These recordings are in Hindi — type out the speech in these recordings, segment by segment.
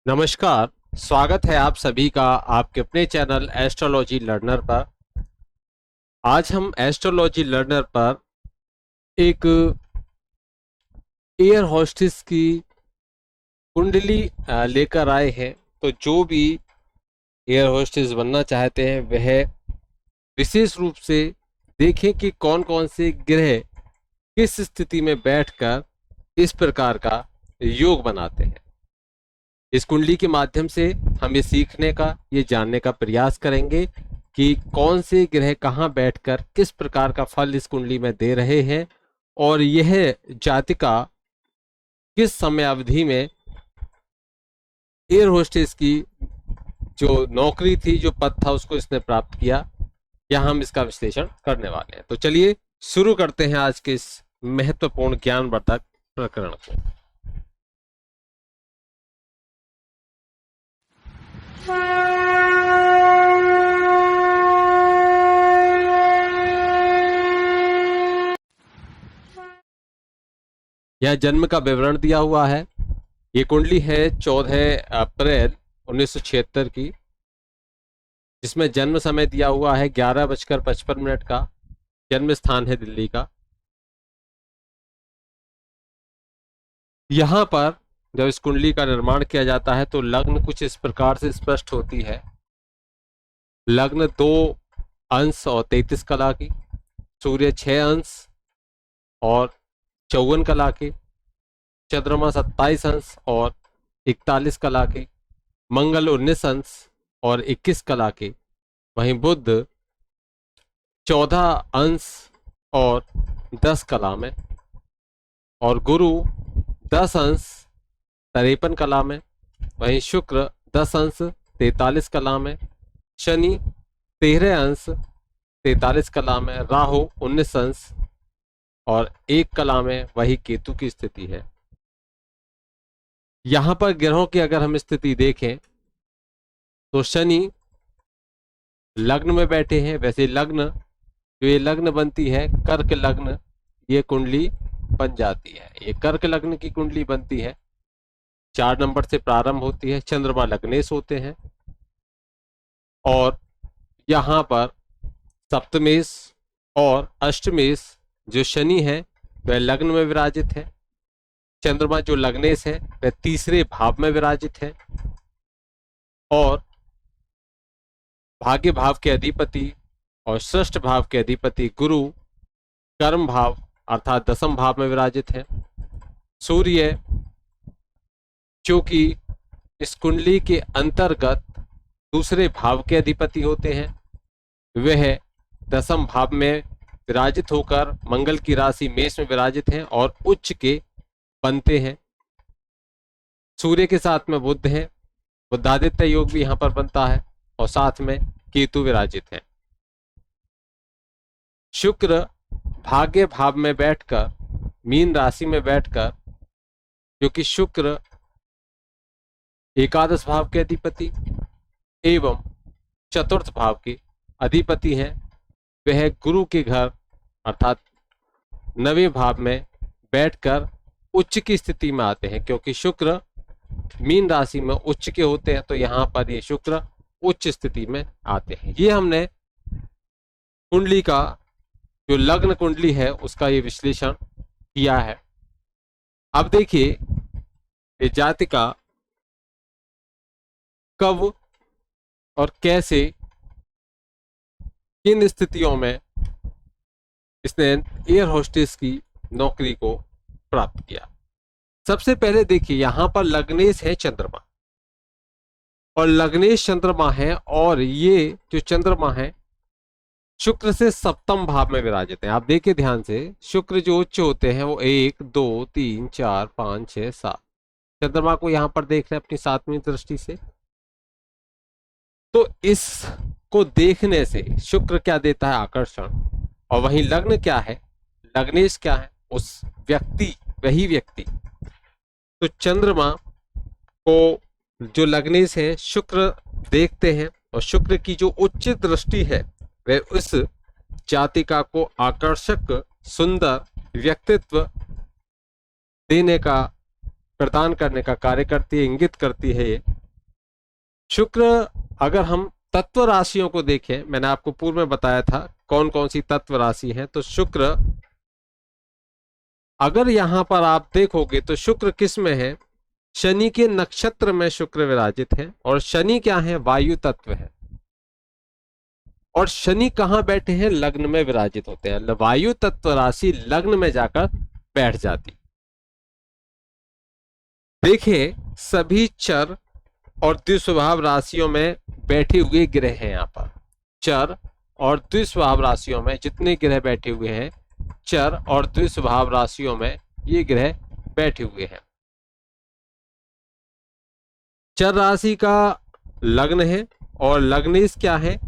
नमस्कार। स्वागत है आप सभी का आपके अपने चैनल एस्ट्रोलॉजी लर्नर पर। आज हम एस्ट्रोलॉजी लर्नर पर एक एयर होस्टेस की कुंडली लेकर आए हैं। तो जो भी एयर होस्टेस बनना चाहते हैं वह विशेष रूप से देखें कि कौन कौन से ग्रह किस स्थिति में बैठकर इस प्रकार का योग बनाते हैं। इस कुंडली के माध्यम से हम ये सीखने का, ये जानने का प्रयास करेंगे कि कौन से ग्रह कहाँ बैठकर किस प्रकार का फल इस कुंडली में दे रहे हैं और यह जातिका किस समय अवधि में एयर होस्टेस की जो नौकरी थी, जो पद था, उसको इसने प्राप्त किया। यह हम इसका विश्लेषण करने वाले हैं। तो चलिए शुरू करते हैं आज के इस महत्वपूर्ण ज्ञानवर्धक प्रकरण को। यह जन्म का विवरण दिया हुआ है। ये कुंडली है 14 अप्रैल 1976 की, जिसमें जन्म समय दिया हुआ है 11:55 का। जन्म स्थान है दिल्ली का। यहाँ पर जब इस कुंडली का निर्माण किया जाता है तो लग्न कुछ इस प्रकार से स्पष्ट होती है। लग्न 2 अंश और 33 कला की, सूर्य 6 अंश और 54 कला के, चंद्रमा 27 अंश और 41 कला के, मंगल 19 अंश और 21 कला के, वहीं बुध 14 अंश और 10 कला में, और गुरु 10 अंश 53 कला में, वहीं शुक्र 10 अंश 43 कला में, शनि 13 अंश 43 कला में, राहु 19 अंश और 1 कला में, वही केतु की स्थिति है। यहां पर ग्रहों की अगर हम स्थिति देखें तो शनि लग्न में बैठे हैं। वैसे लग्न, जो ये लग्न बनती है कर्क लग्न, ये कुंडली बन जाती है। ये कर्क लग्न की कुंडली बनती है, 4 नंबर से प्रारंभ होती है। चंद्रमा लग्नेश होते हैं और यहाँ पर सप्तमेश और अष्टमेश जो शनि है वह लग्न में विराजित है। चंद्रमा जो लग्नेश है वह तीसरे भाव में विराजित है और भाग्य भाव के अधिपति और षष्ठ भाव के अधिपति गुरु कर्म भाव अर्थात 10म भाव में विराजित है। सूर्य जो कि इस कुंडली के अंतर्गत दूसरे भाव के अधिपति होते हैं, वह 10म भाव में विराजित होकर मंगल की राशि मेष में विराजित हैं और उच्च के बनते हैं। सूर्य के साथ में बुध है, बुधादित्य योग भी यहां पर बनता है और साथ में केतु विराजित है। शुक्र भाग्य भाव में बैठकर, मीन राशि में बैठकर, जो कि शुक्र एकादश भाव के अधिपति एवं चतुर्थ भाव के अधिपति हैं, वह गुरु के घर अर्थात 9वें भाव में बैठकर उच्च की स्थिति में आते हैं। क्योंकि शुक्र मीन राशि में उच्च के होते हैं तो यहाँ पर ये शुक्र उच्च स्थिति में आते हैं। ये हमने कुंडली का, जो लग्न कुंडली है, उसका ये विश्लेषण किया है। अब देखिए ये जातिका कब और कैसे, किन स्थितियों में इसने एयर होस्टेस की नौकरी को प्राप्त किया। सबसे पहले देखिए यहां पर लग्नेश है चंद्रमा, और लग्नेश चंद्रमा है, और ये जो चंद्रमा है शुक्र से 7म भाव में विराजित है। आप देखिए ध्यान से, शुक्र जो उच्च होते हैं वो 1 2 3 4 5 6 7, चंद्रमा को यहां पर देख रहे हैं अपनी 7वीं दृष्टि से। तो इसको देखने से शुक्र क्या देता है? आकर्षण। और वहीं लग्न क्या है, लग्नेश क्या है? उस व्यक्ति, वही व्यक्ति। तो चंद्रमा को जो लग्नेश है शुक्र देखते हैं, और शुक्र की जो उच्च दृष्टि है वह उस जातिका को आकर्षक सुंदर व्यक्तित्व देने का, प्रदान करने का कार्य करती है, इंगित करती है ये। शुक्र, अगर हम तत्व राशियों को देखें, मैंने आपको पूर्व में बताया था कौन कौन सी तत्व राशि है, तो शुक्र, अगर यहां पर आप देखोगे तो शुक्र किस में है, शनि के नक्षत्र में शुक्र विराजित है, और शनि क्या है, वायु तत्व है। और शनि कहां बैठे हैं, लग्न में विराजित होते हैं। वायु तत्व राशि लग्न में जाकर बैठ जाती। देखिए, सभी चर और द्विस्वभाव राशियों में बैठे हुए ग्रह हैं। यहां पर चर और द्विस्वभाव राशियों में जितने ग्रह बैठे हुए हैं, चर और द्विस्वभाव राशियों में ये ग्रह बैठे हुए हैं। चर राशि का लग्न है, और लग्नेश क्या है,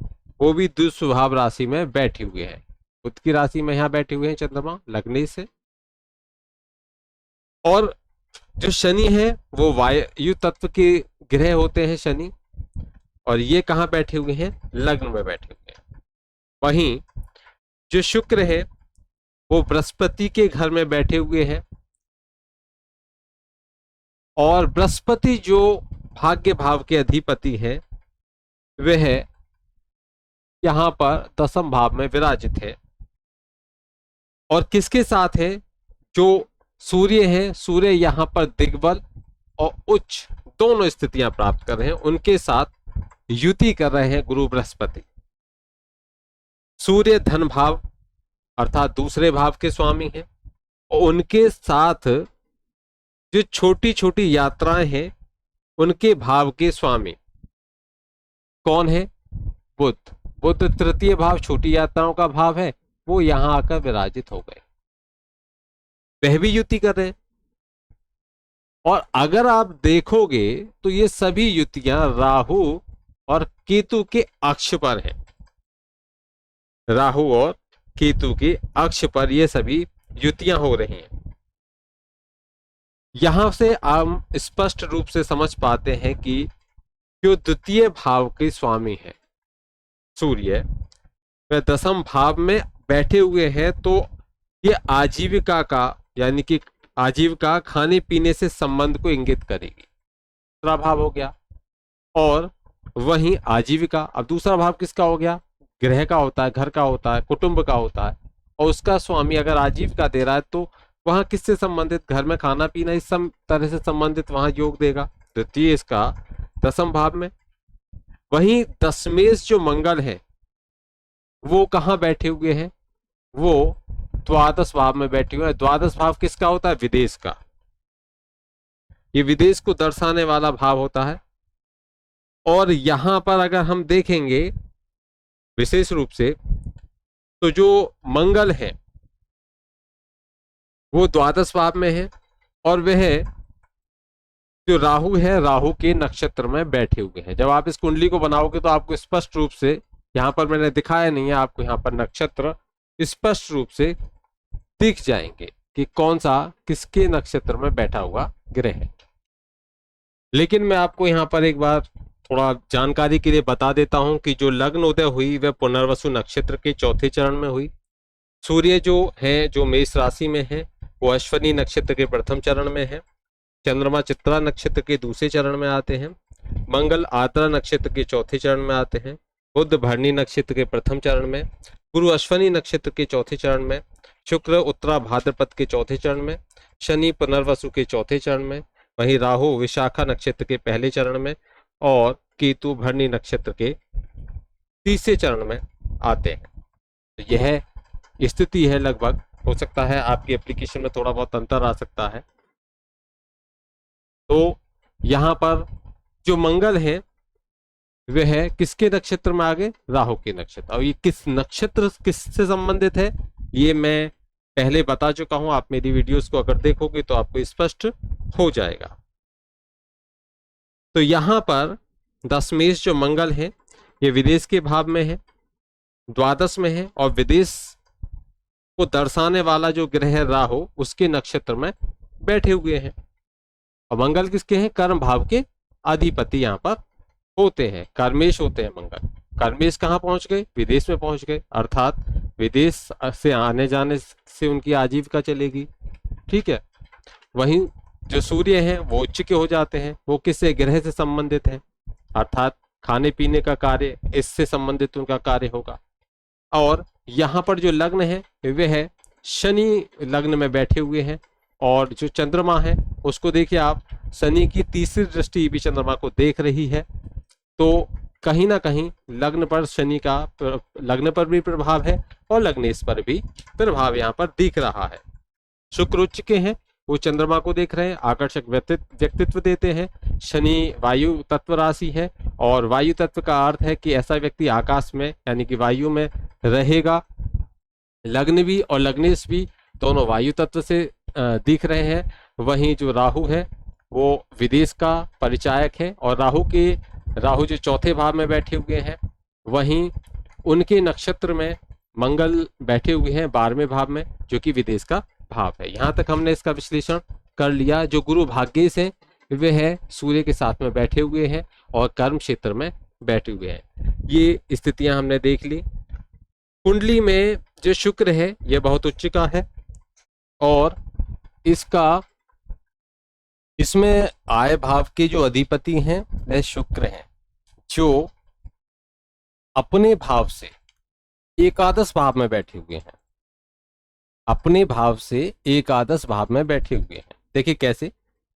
वो भी द्विस्वभाव राशि में बैठे हुए हैं। बुध की राशि में यहां बैठे हुए हैं चंद्रमा, लग्नेश है। और जो शनि है वो वायु तत्व के ग्रह होते हैं शनि, और ये कहां बैठे हुए हैं, लग्न में बैठे हुए हैं। वहीं जो शुक्र है वो बृहस्पति के घर में बैठे हुए हैं, और बृहस्पति जो भाग्य भाव के अधिपति है वह यहां पर दसम भाव में विराजित है। और किसके साथ है, जो सूर्य है, सूर्य यहां पर दिग्बल और उच्च दोनों स्थितियां प्राप्त कर रहे हैं, उनके साथ युति कर रहे हैं गुरु बृहस्पति। सूर्य धन भाव अर्थात दूसरे भाव के स्वामी हैं, और उनके साथ जो छोटी छोटी यात्राएं हैं उनके भाव के स्वामी कौन है, बुध। बुध तृतीय भाव, छोटी यात्राओं का भाव है, वो यहां आकर विराजित हो गए, वह भी युति कर रहे हैं। और अगर आप देखोगे तो ये सभी युतियां राहु और केतु के अक्ष पर है। राहु और केतु के अक्ष पर ये सभी युतियां हो रही हैं। यहां से हम स्पष्ट रूप से समझ पाते हैं कि जो द्वितीय भाव के स्वामी है सूर्य, वह दसम भाव में बैठे हुए हैं, तो ये आजीविका का, यानी कि आजीविका खाने पीने से संबंध को इंगित करेगी। दूसरा भाव हो गया। और वहीं आजीविका, अब दूसरा भाव किसका हो गया, गृह का होता है, घर का होता है, कुटुंब का होता है, और उसका स्वामी अगर आजीविका दे रहा है तो वहां किससे संबंधित, घर में खाना पीना इस तरह से संबंधित वहां योग देगा, द्वितीय इसका दसम भाव में। वहीं दशमेश जो मंगल है वो कहां बैठे हुए हैं, वो द्वादश भाव में बैठे हुए हैं। द्वादश भाव किसका होता है, विदेश का। ये विदेश को दर्शाने वाला भाव होता है। और यहां पर अगर हम देखेंगे विशेष रूप से, तो जो मंगल है वो द्वादश भाव में है, और वह जो राहु है, राहु के नक्षत्र में बैठे हुए हैं। जब आप इस कुंडली को बनाओगे तो आपको स्पष्ट रूप से, यहां पर मैंने दिखाया नहीं है आपको, यहां पर नक्षत्र स्पष्ट रूप से दिख जाएंगे कि कौन सा किसके नक्षत्र में बैठा हुआ ग्रह है। लेकिन मैं आपको यहां पर एक बार थोड़ा जानकारी के लिए बता देता हूं कि जो लग्न उदय हुई वह पुनर्वसु नक्षत्र के चौथे चरण में हुई। सूर्य जो है, जो मेष राशि में है, वो अश्विनी नक्षत्र के प्रथम चरण में है। चंद्रमा चित्रा नक्षत्र के दूसरे चरण में आते हैं। मंगल आर्द्रा नक्षत्र के चौथे चरण में आते हैं। बुध भरणी नक्षत्र के प्रथम चरण में, गुरु अश्विनी नक्षत्र के चौथे चरण में, शुक्र उत्तरा भाद्रपद के चौथे चरण में, शनि पुनर्वसु के चौथे चरण में, वहीं राहु विशाखा नक्षत्र के पहले चरण में, और केतु भरणी नक्षत्र के तीसरे चरण में आते हैं। तो यह स्थिति है लगभग। हो सकता है आपकी एप्लीकेशन में थोड़ा बहुत अंतर आ सकता है। तो यहां पर जो मंगल है वह है किसके नक्षत्र में, आगे राहु के नक्षत्र। और ये किस नक्षत्र किससे संबंधित है ये मैं पहले बता चुका हूं। आप मेरी वीडियोस को अगर देखोगे तो आपको स्पष्ट हो जाएगा। तो यहां पर दशमेश जो मंगल है ये विदेश के भाव में है, द्वादश में है, और विदेश को दर्शाने वाला जो ग्रह है राहु उसके नक्षत्र में बैठे हुए हैं। और मंगल किसके हैं, कर्म भाव के अधिपति यहां पर होते हैं, कर्मेश होते हैं मंगल। कर्मेश कहां पहुंच गए, विदेश में पहुंच गए, अर्थात विदेश से आने जाने से उनकी आजीविका चलेगी। ठीक है। वहीं जो सूर्य हैं वो उच्च के हो जाते हैं, वो किससे, ग्रह से संबंधित हैं, अर्थात खाने पीने का कार्य, इससे संबंधित उनका कार्य होगा। और यहाँ पर जो लग्न है वह है शनि लग्न में बैठे हुए हैं, और जो चंद्रमा है उसको देखिए आप, शनि की तीसरी दृष्टि भी चंद्रमा को देख रही है। तो कहीं ना कहीं लग्न पर शनि का लग्न पर भी प्रभाव है और लग्नेश पर भी प्रभाव यहाँ पर दिख रहा है। शुक्र उच्च के हैं, वो चंद्रमा को देख रहे हैं, आकर्षक व्यक्तित्व देते हैं। शनि वायु तत्व राशि है, और वायु तत्व का अर्थ है कि ऐसा व्यक्ति आकाश में यानी कि वायु में रहेगा। लग्न भी और लग्नेश भी दोनों वायु तत्व से दिख रहे हैं। वहीं जो राहु है वो विदेश का परिचायक है, और राहु जो चौथे भाव में बैठे हुए हैं, वहीं उनके नक्षत्र में मंगल बैठे हुए हैं 12वें भाव में, जो कि विदेश का भाव है। यहाँ तक हमने इसका विश्लेषण कर लिया। जो गुरु भाग्येश है वे है सूर्य के साथ में बैठे हुए हैं और कर्म क्षेत्र में बैठे हुए हैं। ये स्थितियां हमने देख ली। कुंडली में जो शुक्र है यह बहुत उच्च का है, और इसमें आय भाव के जो अधिपति हैं वह शुक्र हैं, जो अपने भाव से एकादश भाव में बैठे हुए हैं। अपने भाव से एकादश भाव में बैठे हुए हैं। देखिए कैसे,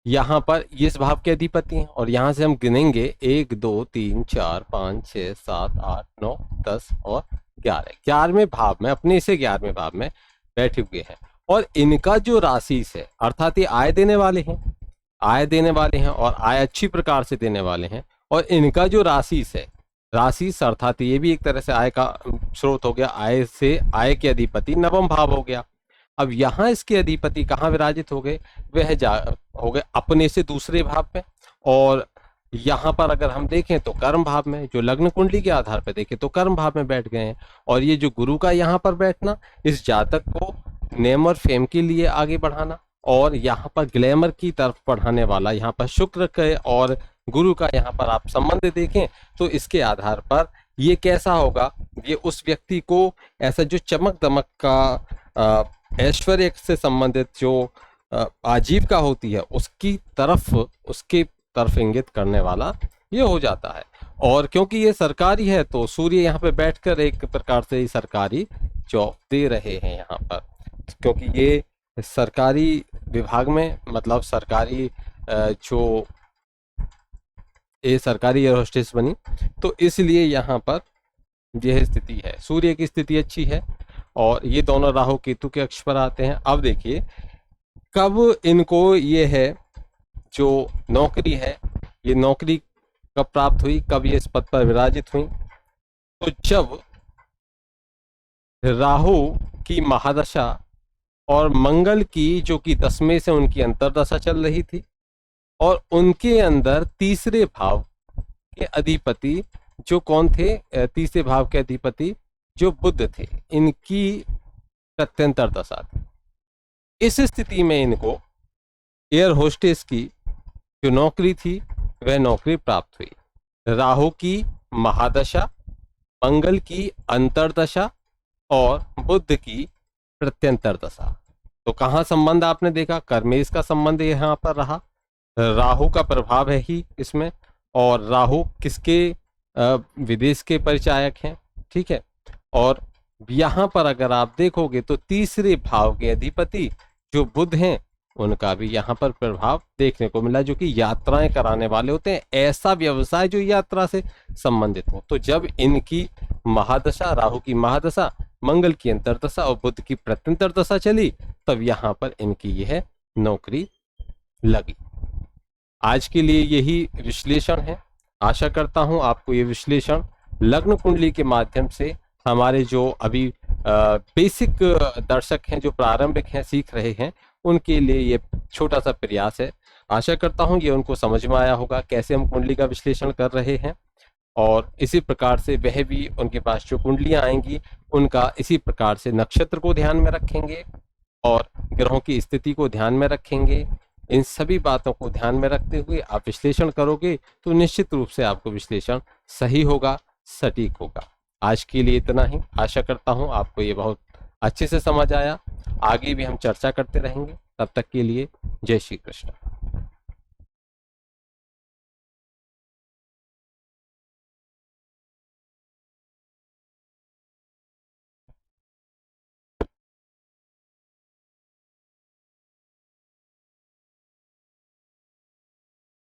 यहाँ पर इस भाव के अधिपति हैं, और यहाँ से हम गिनेंगे 1 2 3 4 5 6 7 8 9 10 और 11वें भाव में, अपने से 11वें भाव में बैठे हुए हैं। और इनका जो राशि है, अर्थात ये आय देने वाले हैं और आय अच्छी प्रकार से देने वाले हैं। और इनका जो राशि है, अर्थात ये भी एक तरह से आय का स्रोत हो गया। आय के अधिपति नवम भाव हो गया। अब यहाँ इसके अधिपति कहाँ विराजित हो गए, वह हो गए अपने से दूसरे भाव में। और यहाँ पर अगर हम देखें तो कर्म भाव में, जो लग्न कुंडली के आधार पर देखें तो कर्म भाव में बैठ गए हैं। और ये जो गुरु का यहाँ पर बैठना, इस जातक को नेम और फेम के लिए आगे बढ़ाना, और यहाँ पर ग्लैमर की तरफ बढ़ाने वाला यहाँ पर शुक्र के और गुरु का यहाँ पर आप संबंध देखें तो इसके आधार पर ये कैसा होगा, ये उस व्यक्ति को ऐसा जो चमक दमक का ऐश्वर्य से संबंधित जो आजीविका होती है उसके तरफ इंगित करने वाला ये हो जाता है। और क्योंकि ये सरकारी है तो सूर्य यहाँ पे बैठकर एक प्रकार से सरकारी जॉब दे रहे हैं यहाँ पर, क्योंकि ये सरकारी विभाग में, मतलब सरकारी सरकारी एयर होस्टेस बनी, तो इसलिए यहाँ पर यह स्थिति है। सूर्य की स्थिति अच्छी है, और ये दोनों राहु केतु के अक्ष पर आते हैं। अब देखिए कब इनको ये है जो नौकरी है, ये नौकरी कब प्राप्त हुई, कब ये इस पद पर विराजित हुई, तो जब राहु की महादशा और मंगल की जो कि 10वें से उनकी अंतरदशा चल रही थी, और उनके अंदर तीसरे भाव के अधिपति जो कौन थे, तीसरे भाव के अधिपति जो बुध थे, इनकी प्रत्यंतर दशा थी। इस स्थिति में इनको एयर होस्टेस की जो नौकरी थी वह नौकरी प्राप्त हुई। राहु की महादशा, मंगल की अंतरदशा और बुध की प्रत्यंतर दशा। तो कहाँ संबंध आपने देखा, कर्मेश का संबंध यहाँ पर रहा। राहु का प्रभाव है ही इसमें, और राहु किसके विदेश के परिचायक हैं, ठीक है। और यहाँ पर अगर आप देखोगे तो तीसरे भाव के अधिपति जो बुध हैं उनका भी यहाँ पर प्रभाव देखने को मिला, जो कि यात्राएं कराने वाले होते हैं, ऐसा व्यवसाय जो यात्रा से संबंधित हो। तो जब इनकी महादशा, राहु की महादशा, मंगल की अंतरदशा और बुध की प्रत्यंतर दशा चली, तब यहाँ पर इनकी यह नौकरी लगी। आज के लिए यही विश्लेषण है। आशा करता हूं आपको ये विश्लेषण लग्न कुंडली के माध्यम से, हमारे जो अभी बेसिक दर्शक हैं, जो प्रारंभिक हैं, सीख रहे हैं, उनके लिए ये छोटा सा प्रयास है। आशा करता हूं ये उनको समझ में आया होगा कैसे हम कुंडली का विश्लेषण कर रहे हैं, और इसी प्रकार से वह भी उनके पास जो कुंडलियां आएंगी उनका इसी प्रकार से नक्षत्र को ध्यान में रखेंगे और ग्रहों की स्थिति को ध्यान में रखेंगे। इन सभी बातों को ध्यान में रखते हुए आप विश्लेषण करोगे तो निश्चित रूप से आपको विश्लेषण सही होगा, सटीक होगा। आज के लिए इतना ही। आशा करता हूं आपको ये बहुत अच्छे से समझ आया। आगे भी हम चर्चा करते रहेंगे। तब तक के लिए जय श्री कृष्ण।